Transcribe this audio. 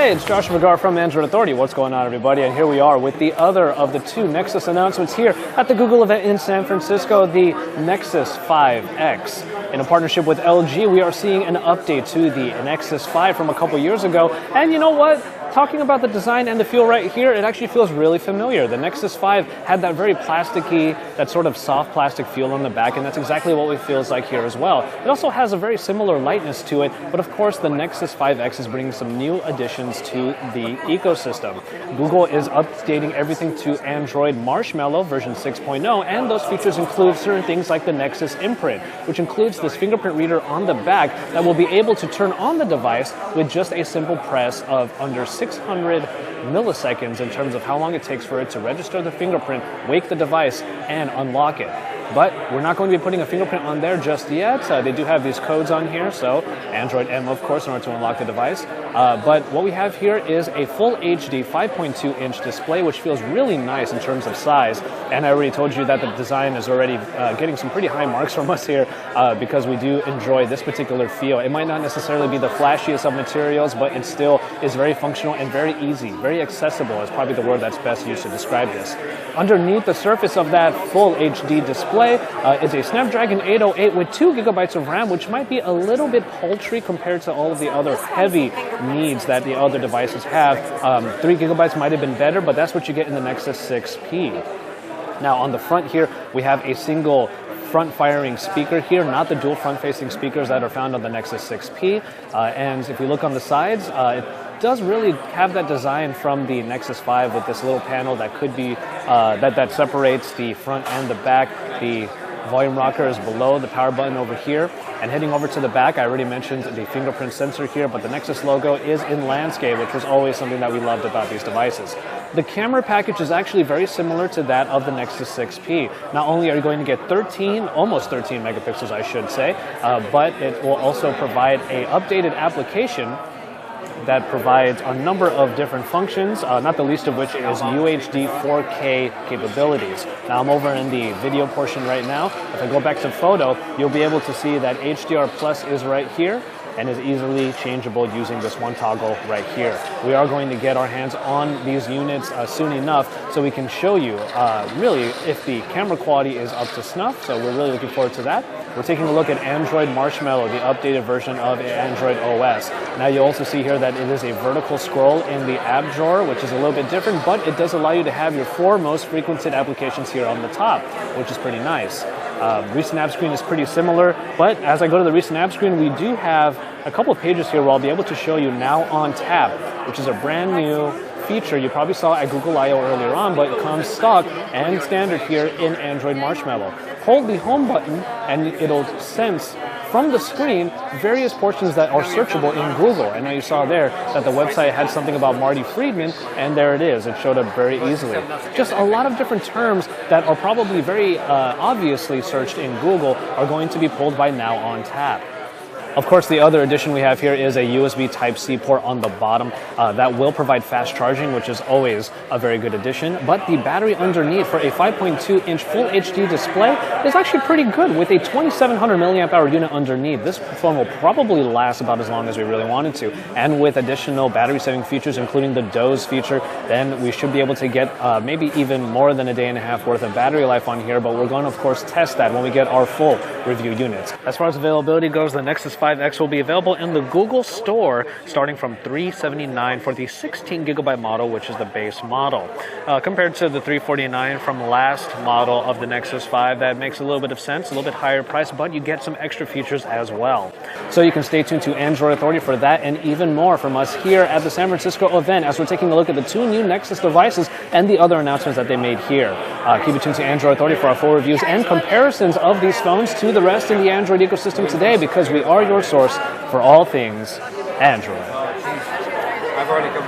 Hey, it's Josh McGar from Android Authority. What's going on, everybody? And here we are with the other of the two Nexus announcements here at the Google event in San Francisco, the Nexus5X. In a partnership with LG, we are seeing an update to the Nexus 5 from a couple years ago. And you know what? Talking about the design and the feel right here, it actually feels really familiar. The Nexus 5 had that very plasticky, that sort of soft plastic feel on the back, and that's exactly what it feels like here as well. It also has a very similar lightness to it, but of course the Nexus 5X is bringing some new additions to the ecosystem. Google is updating everything to Android Marshmallow version 6.0, and those features include certain things like the Nexus imprint, which includes this fingerprint reader on the back that will be able to turn on the device with just a simple press of under 600 milliseconds in terms of how long it takes for it to register the fingerprint, wake the device, and unlock it. But we're not going to be putting a fingerprint on there just yet. They do have these codes on here, so Android M, of course, in order to unlock the device. But what we have here is a full HD 5.2-inch display, which feels really nice in terms of size. And I already told you that the design is already getting some pretty high marks from us here because we do enjoy this particular feel. It might not necessarily be the flashiest of materials, but it still is very functional and very easy, very accessible is probably the word that's best used to describe this. Underneath the surface of that full HD display is a Snapdragon 808 with 2 gigabytes of RAM, which might be a little bit paltry compared to all of the other heavy needs that the other devices have. 3 gigabytes might have been better, but that's what you get in the Nexus 6P. Now on the front here, we have a single front-firing speaker here, not the dual front-facing speakers that are found on the Nexus 6P. And if we look on the sides, it does really have that design from the Nexus 5 with this little panel that could be that separates the front and the back. The volume rocker is below, the power button over here. And heading over to the back, I already mentioned the fingerprint sensor here, but the Nexus logo is in landscape, which was always something that we loved about these devices. The camera package is actually very similar to that of the Nexus 6P. Not only are you going to get almost 13 megapixels, I should say, but it will also provide an updated application that provides a number of different functions, not the least of which is UHD 4K capabilities. Now I'm over in the video portion right now. If I go back to photo, you'll be able to see that HDR Plus is right here and is easily changeable using this one toggle right here. We are going to get our hands on these units soon enough so we can show you really if the camera quality is up to snuff, so we're really looking forward to that. We're taking a look at Android Marshmallow, the updated version of Android OS. Now you also see here that it is a vertical scroll in the app drawer, which is a little bit different, but it does allow you to have your 4 most frequented applications here on the top, which is pretty nice. Recent app screen is pretty similar, but as I go to the recent app screen, we do have a couple of pages here where I'll be able to show you Now on Tap, which is a brand new feature you probably saw at Google I/O earlier on, but it comes stock and standard here in Android Marshmallow. Hold the home button and it'll sense from the screen various portions that are searchable in Google. I know you saw there that the website had something about Marty Friedman, and there it is. It showed up very easily. Just a lot of different terms that are probably very obviously searched in Google are going to be pulled by Now on Tap. Of course, the other addition we have here is a USB Type-C port on the bottom that will provide fast charging, which is always a very good addition. But the battery underneath for a 5.2-inch Full HD display is actually pretty good with a 2700 milliamp hour unit underneath. This phone will probably last about as long as we really wanted to. And with additional battery saving features, including the Doze feature, then we should be able to get maybe even more than a day and a half worth of battery life on here. But we're going to, of course, test that when we get our full review units. As far as availability goes, the Nexus 5X will be available in the Google Store starting from $379 for the 16 gigabyte model, which is the base model. Compared to the $349 from last model of the Nexus 5, that makes a little bit of sense, a little bit higher price, but you get some extra features as well. So you can stay tuned to Android Authority for that and even more from us here at the San Francisco event as we're taking a look at the 2 new Nexus devices and the other announcements that they made here. Keep it tuned to Android Authority for our full reviews and comparisons of these phones to the rest in the Android ecosystem today, because we are your source for all things Android. I've already come